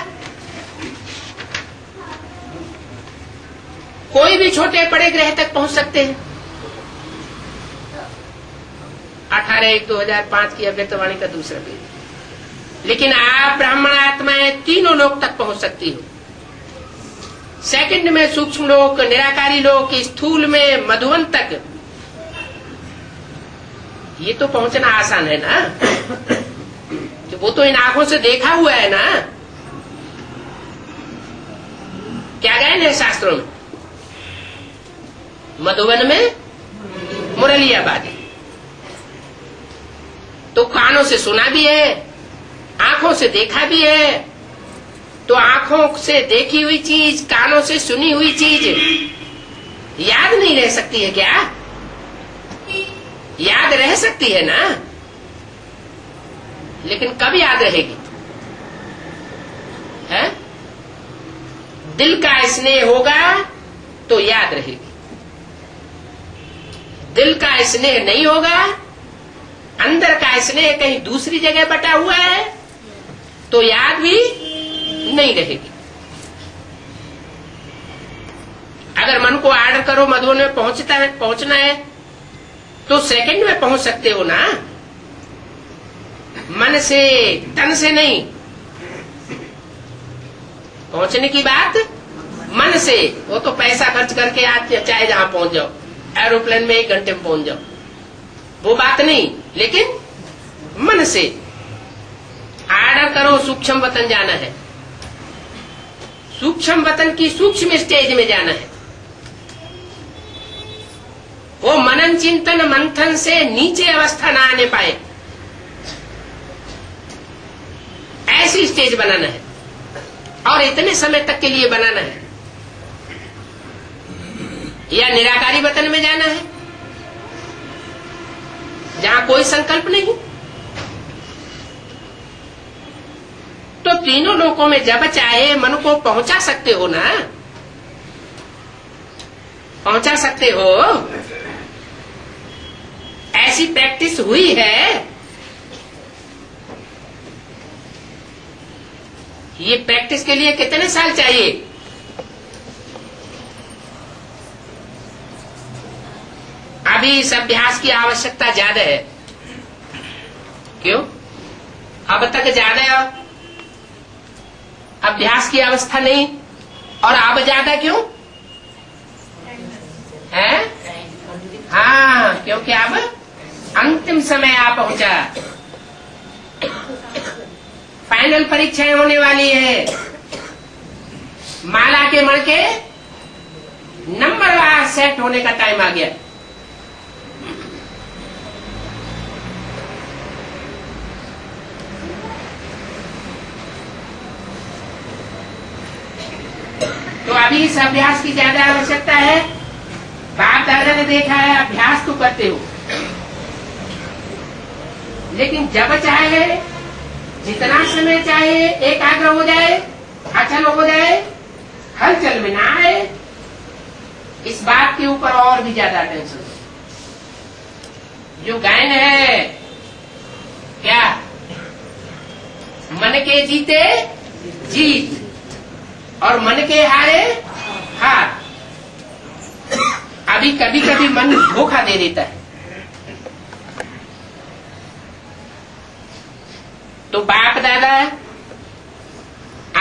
कोई भी छोटे बड़े ग्रह तक पहुंच सकते हैं। 18/1/2005 की अव्यक्तवाणी का दूसरा पेज। लेकिन आप ब्राह्मण आत्माएं तीनों लोक तक पहुंच सकती हो। सेकंड में सूक्ष्म लोक, निराकारी लोक, स्थूल में मधुवन तक। ये तो पहुंचना आसान है ना, तो वो तो इन आंखों से देखा हुआ है ना। क्या गायन है शास्त्रों में? मधुवन में मुरलिया बाजी। तो कानों से सुना भी है, आंखों से देखा भी है। तो आंखों से देखी हुई चीज, कानों से सुनी हुई चीज याद नहीं रह सकती है क्या? याद रह सकती है ना, लेकिन कब याद रहेगी? है? दिल का स्नेह होगा तो याद रहेगी। दिल का स्नेह नहीं होगा, अंदर का स्नेह कहीं दूसरी जगह बटा हुआ है, तो याद भी नहीं रहेगी। अगर मन को आर्डर करो मधुबन में पहुंचना है तो सेकंड में पहुंच सकते हो ना, मन से, तन से नहीं। पहुंचने की बात मन से, वो तो पैसा खर्च करके आज चाहे जहां पहुंच जाओ, एरोप्लेन में 1 घंटे में पहुंच जाओ, वो बात नहीं। लेकिन मन से आर्डर करो, सूक्ष्म वतन जाना है, सूक्ष्म वतन की सूक्ष्म स्टेज में जाना है। वो मनन चिंतन मंथन से नीचे अवस्था ना आने पाए, ऐसी स्टेज बनाना है, और इतने समय तक के लिए बनाना है। या निराकारी वतन में जाना है जहां कोई संकल्प नहीं। तो तीनों लोकों में जब चाहे मन को पहुंचा सकते हो ना, पहुंचा सकते हो। ऐसी प्रैक्टिस हुई है। ये प्रैक्टिस के लिए कितने साल चाहिए? अभी इस अभ्यास की आवश्यकता ज्यादा है। क्यों? अब तक ज्यादा अभ्यास की अवस्था नहीं, और अब ज्यादा क्यों है? हाँ, क्योंकि अब अंतिम समय आ पहुंचा, फाइनल परीक्षाएं होने वाली है, माला के मण के नंबर सेट होने का टाइम आ गया। तो अभी इस अभ्यास की ज्यादा आवश्यकता है। बाप दादा ने देखा है, अभ्यास तो करते हो, लेकिन जब चाहे, जितना समय चाहे, एकाग्र हो जाए, अचल हो जाए, हलचल में ना आए, इस बात के ऊपर और भी ज्यादा टेंशन। जो गायन है क्या? मन के जीते जीत, और मन के हारे हार। अभी कभी कभी मन धोखा दे देता है। तो बाप दादा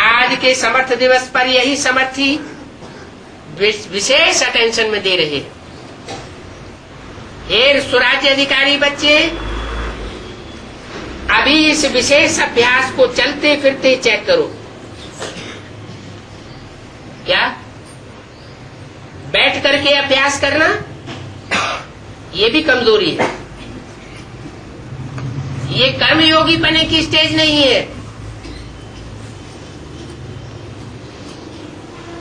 आज के समर्थ दिवस पर यही समर्थी विशेष अटेंशन में दे रहे हैं। हे स्वराज्य अधिकारी बच्चे, अभी इस विशेष अभ्यास को चलते फिरते चेक करो। क्या बैठ करके अभ्यास करना ये भी कमजोरी है। ये कर्मयोगी बने की स्टेज नहीं है।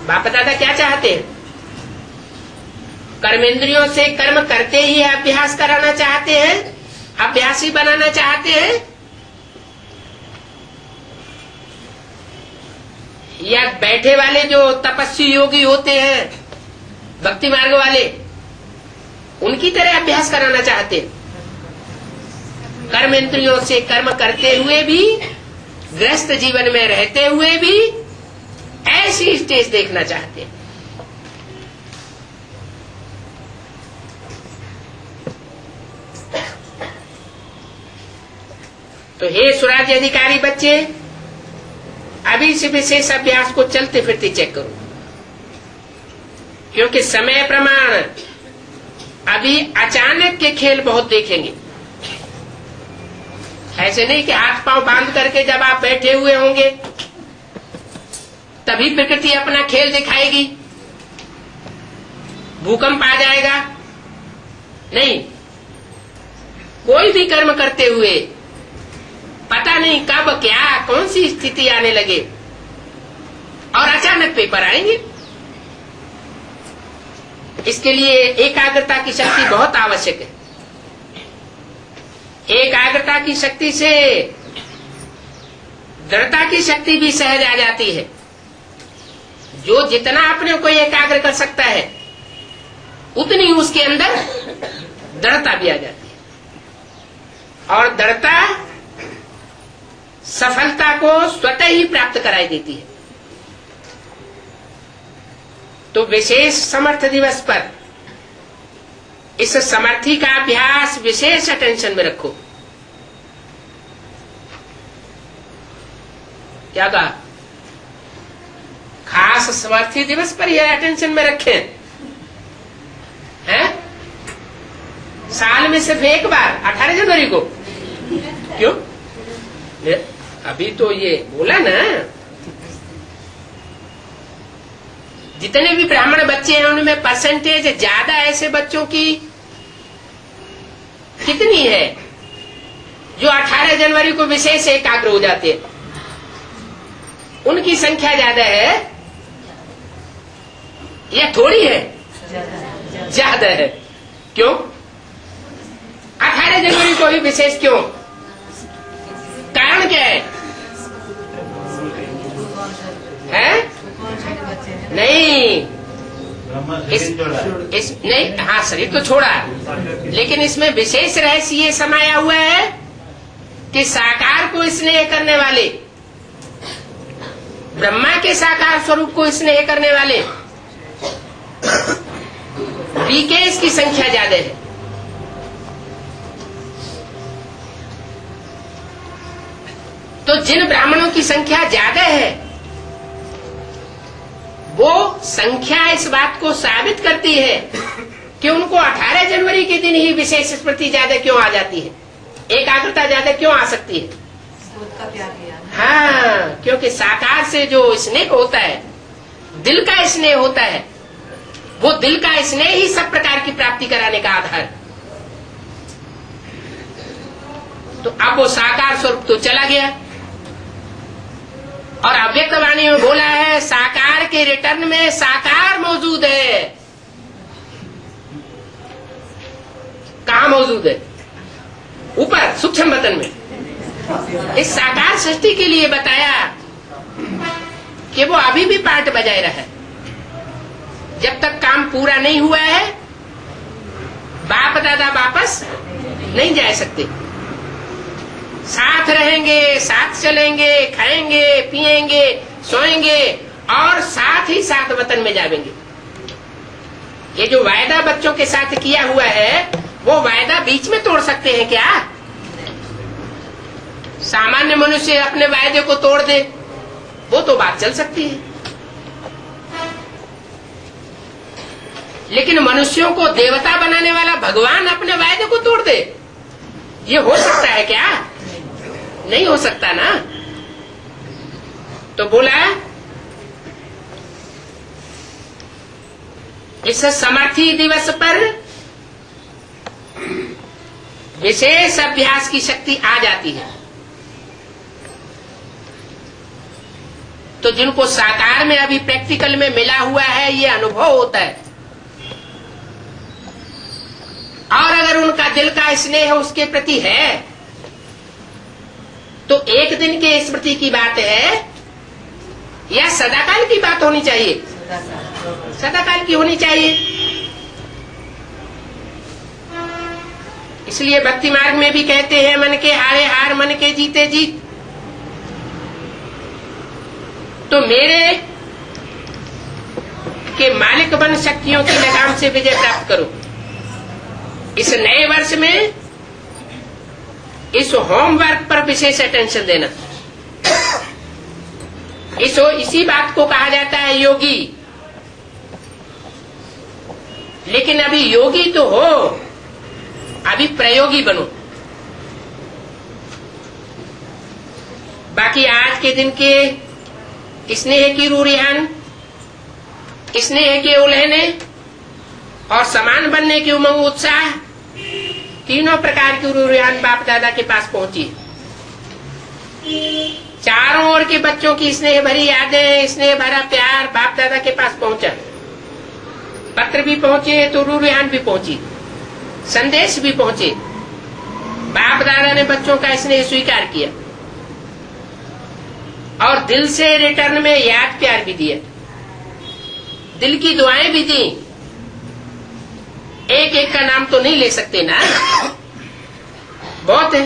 बाप दादा क्या चाहते हैं? कर्मेंद्रियों से कर्म करते ही अभ्यास कराना चाहते हैं, अभ्यासी बनाना चाहते हैं, या बैठे वाले जो तपस्वी योगी होते हैं, भक्ति मार्ग वाले, उनकी तरह अभ्यास कराना चाहते हैं? कर्मेंद्रियों से कर्म करते हुए भी, गृहस्थ जीवन में रहते हुए भी ऐसी स्टेज देखना चाहते हैं। तो हे स्वराज्य अधिकारी बच्चे, अभी से विशेष अभ्यास को चलते फिरते चेक करो, क्योंकि समय प्रमाण अभी अचानक के खेल बहुत देखेंगे। ऐसे नहीं कि हाथ पांव बांध करके जब आप बैठे हुए होंगे तभी प्रकृति अपना खेल दिखाएगी, भूकंप आ जाएगा। नहीं, कोई भी कर्म करते हुए पता नहीं कब क्या कौन सी स्थिति आने लगे और अचानक पेपर आएंगे। इसके लिए एकाग्रता की शक्ति बहुत आवश्यक है। एकाग्रता की शक्ति से दृढ़ता की शक्ति भी सहज आ जाती है। जो जितना अपने को एकाग्र कर सकता है उतनी उसके अंदर दृढ़ता भी आ जाती है, और दृढ़ता सफलता को स्वतः ही प्राप्त कराई देती है। तो विशेष समर्थ दिवस पर इस समर्थी का अभ्यास विशेष अटेंशन में रखो। क्या कहा? खास समर्थी दिवस पर यह अटेंशन में रखें, हैं? साल में सिर्फ एक बार 18 जनवरी को। क्यों? अभी तो ये बोला ना, जितने भी ब्राह्मण बच्चे हैं उनमें परसेंटेज ज्यादा ऐसे बच्चों की कितनी है जो 18 जनवरी को विशेष एकाग्र हो जाते हैं? उनकी संख्या ज्यादा है या थोड़ी है? ज्यादा है। क्यों? 18 जनवरी को ही विशेष क्यों? कारण क्या है? नहीं, नहीं, हाँ शरीर तो छोड़ा, लेकिन इसमें विशेष रहस्य ये समाया हुआ है कि साकार को स्नेह करने वाले, ब्रह्मा के साकार स्वरूप को स्नेह करने वाले बीकेस की संख्या ज्यादा है। तो जिन ब्राह्मणों की संख्या ज्यादा है वो संख्या इस बात को साबित करती है कि उनको 18 जनवरी के दिन ही विशेष स्मृति ज्यादा क्यों आ जाती है, एकाग्रता ज्यादा क्यों आ सकती है? हाँ, क्योंकि साकार से जो स्नेह होता है, दिल का स्नेह होता है, वो दिल का स्नेह ही सब प्रकार की प्राप्ति कराने का आधार। तो अब वो साकार स्वरूप तो चला गया, और अव्यक्त वाणी में बोला है साकार के रिटर्न में साकार मौजूद है। कहाँ मौजूद है? ऊपर सूक्ष्म बतन में। इस साकार सृष्टि के लिए बताया कि वो अभी भी पार्ट बजाय रहा है। जब तक काम पूरा नहीं हुआ है बाप दादा वापस नहीं जा सकते। साथ रहेंगे, साथ चलेंगे, खाएंगे, पिएंगे, सोएंगे और साथ ही साथ वतन में जाएंगे। ये जो वायदा बच्चों के साथ किया हुआ है वो वायदा बीच में तोड़ सकते हैं क्या? सामान्य मनुष्य अपने वायदे को तोड़ दे वो तो बात चल सकती है, लेकिन मनुष्यों को देवता बनाने वाला भगवान अपने वायदे को तोड़ दे, ये हो सकता है क्या? नहीं हो सकता ना। तो बोला इस समर्थी दिवस पर विशेष अभ्यास की शक्ति आ जाती है। तो जिनको साकार में अभी प्रैक्टिकल में मिला हुआ है ये अनुभव होता है। और अगर उनका दिल का स्नेह उसके प्रति है तो एक दिन के स्मृति की बात है या सदाकाल की बात होनी चाहिए? सदाकाल की होनी चाहिए। इसलिए भक्ति मार्ग में भी कहते हैं मन के हारे हार मन के जीते जीत। तो मेरे के मालिक बन शक्तियों की लगाम से विजय प्राप्त करो। इस नए वर्ष में इस होमवर्क पर विशेष अटेंशन देना। इसी बात को कहा जाता है योगी। लेकिन अभी योगी तो हो, अभी प्रयोगी बनो। बाकी आज के दिन के स्नेह की रूरियान, स्नेह के उल्हने और समान बनने की उमंग उत्साह, तीनों प्रकार की रूरियान बाप दादा के पास पहुंची। चारों ओर के बच्चों की स्नेह भरी यादें, स्नेह भरा प्यार बाप दादा के पास पहुंचा। पत्र भी पहुंचे तो रूरियान भी पहुंची, संदेश भी पहुंचे। बाप दादा ने बच्चों का स्नेह स्वीकार किया और दिल से रिटर्न में याद प्यार भी दिया, दिल की दुआएं भी दी। एक एक का नाम तो नहीं ले सकते ना, बहुत है।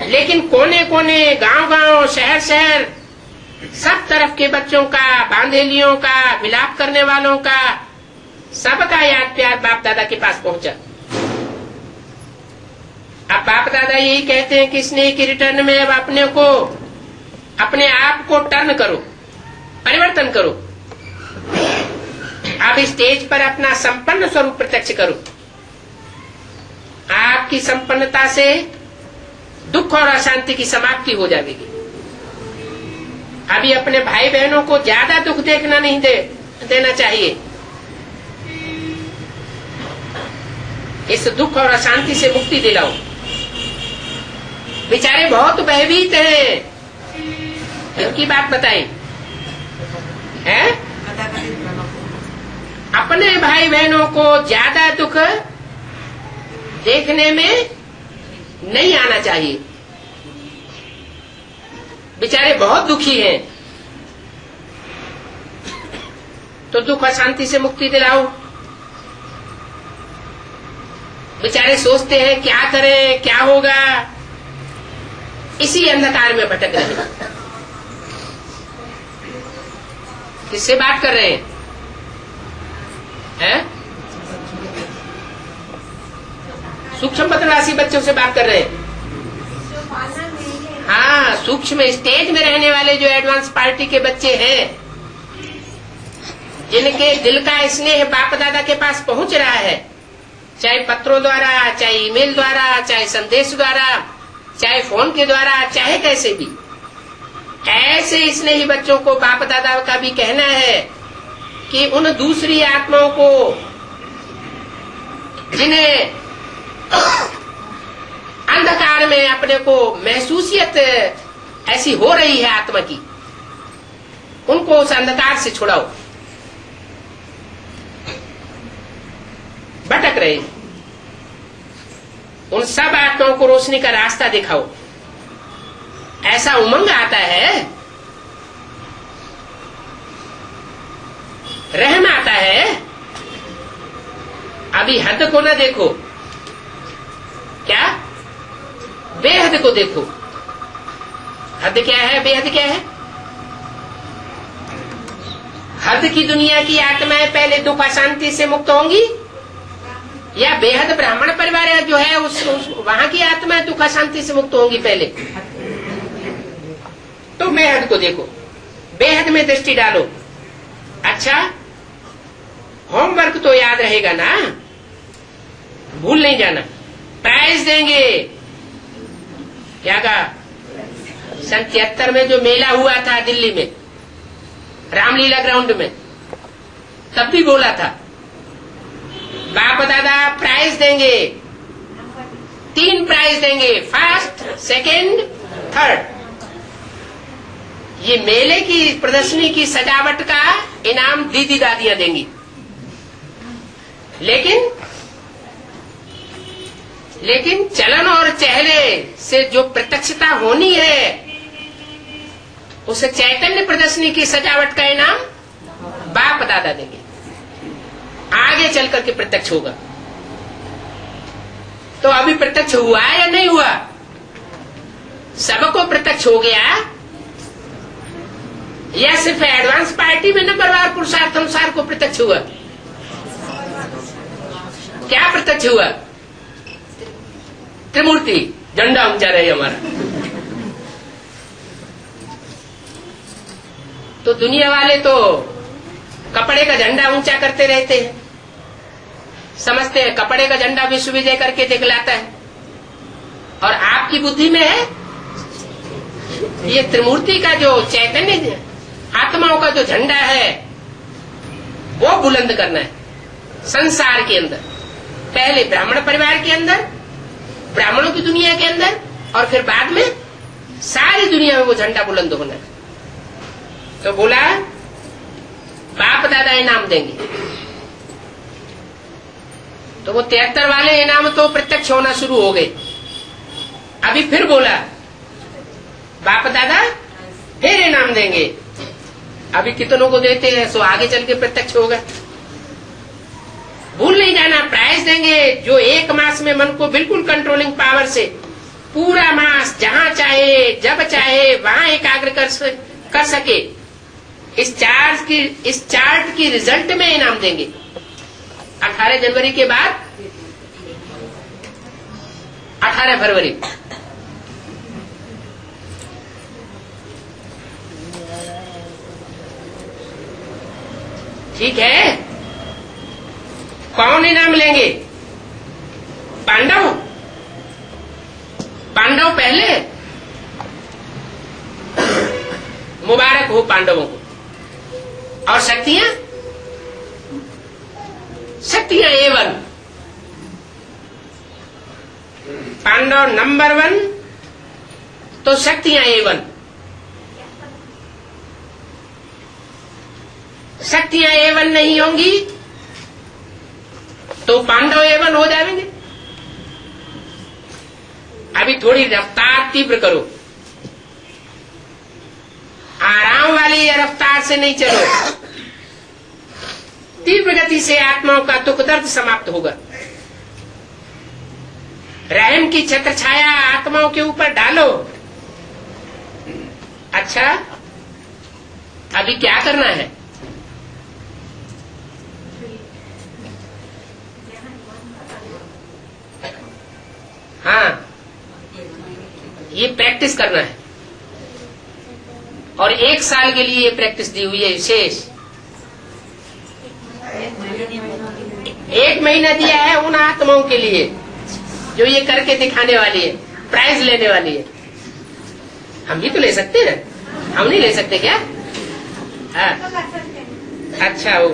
लेकिन कोने कोने, गांव गांव, शहर शहर, सब तरफ के बच्चों का, बांधेलियों का, विलाप करने वालों का, सबका याद प्यार बाप दादा के पास पहुंचा। अब बाप दादा यही कहते हैं कि स्नेह के रिटर्न में अब अपने आप को टर्न करो, परिवर्तन करो। अब स्टेज पर अपना संपन्न स्वरूप प्रत्यक्ष करो। आपकी संपन्नता से दुख और अशांति की समाप्ति हो जाएगी। अभी अपने भाई बहनों को ज्यादा दुख देखना नहीं देना चाहिए। इस दुख और अशांति से मुक्ति दिलाओ। बेचारे बहुत भयभीत हैं, इनकी बात बताएं। हैं? अपने भाई बहनों को ज्यादा दुख देखने में नहीं आना चाहिए। बेचारे बहुत दुखी हैं, तो दुख अशांति से मुक्ति दिलाओ। बेचारे सोचते हैं क्या करें, क्या होगा, इसी अंधकार में भटक रहे हैं। किससे बात कर रहे हैं? सूक्ष्म पत्रवासी बच्चों से बात कर रहे हैं। हाँ, सूक्ष्म स्टेज में रहने वाले जो एडवांस पार्टी के बच्चे हैं, जिनके दिल का स्नेह बाप दादा के पास पहुंच रहा है, चाहे पत्रों द्वारा, चाहे ईमेल द्वारा, चाहे संदेश द्वारा, चाहे फोन के द्वारा, चाहे कैसे भी, ऐसे स्नेही बच्चों को बाप दादा का भी कहना है कि उन दूसरी आत्माओं को, जिन्हें अंधकार में अपने को महसूसियत ऐसी हो रही है आत्मा की, उनको उस अंधकार से छुड़ाओ। भटक रहे, उन सब आत्माओं को रोशनी का रास्ता दिखाओ। ऐसा उमंग आता है, रहम आता है। अभी हद को न देखो, क्या बेहद को देखो। हद क्या है, बेहद क्या है? हद की दुनिया की आत्माएं पहले दुख अशांति से मुक्त होंगी, या बेहद ब्राह्मण परिवार जो है वहां की आत्माएं दुख अशांति से मुक्त होंगी पहले? तो बेहद को देखो, बेहद में दृष्टि डालो। अच्छा, होमवर्क तो याद रहेगा ना, भूल नहीं जाना। प्राइज देंगे, क्या कहा? सन 73 में जो मेला हुआ था दिल्ली में, रामलीला ग्राउंड में, तब भी बोला था बाप दादा प्राइज देंगे, 3 प्राइज देंगे, फर्स्ट, सेकंड, थर्ड। ये मेले की प्रदर्शनी की सजावट का इनाम दीदी दादियां देंगी, लेकिन चलन और चेहरे से जो प्रत्यक्षता होनी है, उसे चैतन्य प्रदर्शनी की सजावट का इनाम बाप दादा देंगे। आगे चल करके प्रत्यक्ष होगा। तो अभी प्रत्यक्ष हुआ या नहीं हुआ? सबको प्रत्यक्ष हो गया, या सिर्फ एडवांस पार्टी में नंबरवार पुरुषार्थ अनुसार को प्रत्यक्ष हुआ? क्या प्रत्यक्ष हुआ? त्रिमूर्ति झंडा ऊंचा रहे हमारा। तो दुनिया वाले तो कपड़े का झंडा ऊंचा करते रहते हैं, समझते हैं कपड़े का झंडा विश्व विजय करके दिखलाता है। और आपकी बुद्धि में है ये त्रिमूर्ति का जो चैतन्य आत्माओं का जो झंडा है वो बुलंद करना है संसार के अंदर। पहले ब्राह्मण परिवार के अंदर, ब्राह्मणों की दुनिया के अंदर, और फिर बाद में सारी दुनिया में वो झंडा बुलंद होना है। तो बोला बाप दादा इनाम देंगे। तो वो 73 वाले इनाम तो प्रत्यक्ष होना शुरू हो गए। अभी फिर बोला बाप दादा फिर इनाम देंगे। अभी कितनों को देते हैं सो आगे चल के प्रत्यक्ष होगा। भूल नहीं जाना, प्राइज देंगे जो एक मास में मन को बिल्कुल कंट्रोलिंग पावर से पूरा मास जहां चाहे जब चाहे वहां एकाग्र कर सके। इस चार्ट की रिजल्ट में इनाम देंगे। 18 जनवरी के बाद 18 फरवरी ठीक है। कौन इनाम लेंगे? पांडव पहले, मुबारक हो पांडवों को। और शक्तियां A1, पांडव नंबर 1, तो शक्तियां A1। शक्तियां A1 नहीं होंगी तो पांडव A1 हो जाएंगे। अभी थोड़ी रफ्तार तीव्र करो, आराम वाली रफ्तार से नहीं चलो। तीव्र गति से आत्माओं का दुख दर्द समाप्त होगा। रहम की छत्र छाया आत्माओं के ऊपर डालो। अच्छा, अभी क्या करना है? हाँ, ये प्रैक्टिस करना है। और 1 साल के लिए ये प्रैक्टिस दी हुई है विशेष। 1 महीना दिया है उन आत्माओं के लिए जो ये करके दिखाने वाली है, प्राइज लेने वाली है। हम भी तो ले सकते हैं, हम नहीं ले सकते क्या? हाँ, अच्छा वो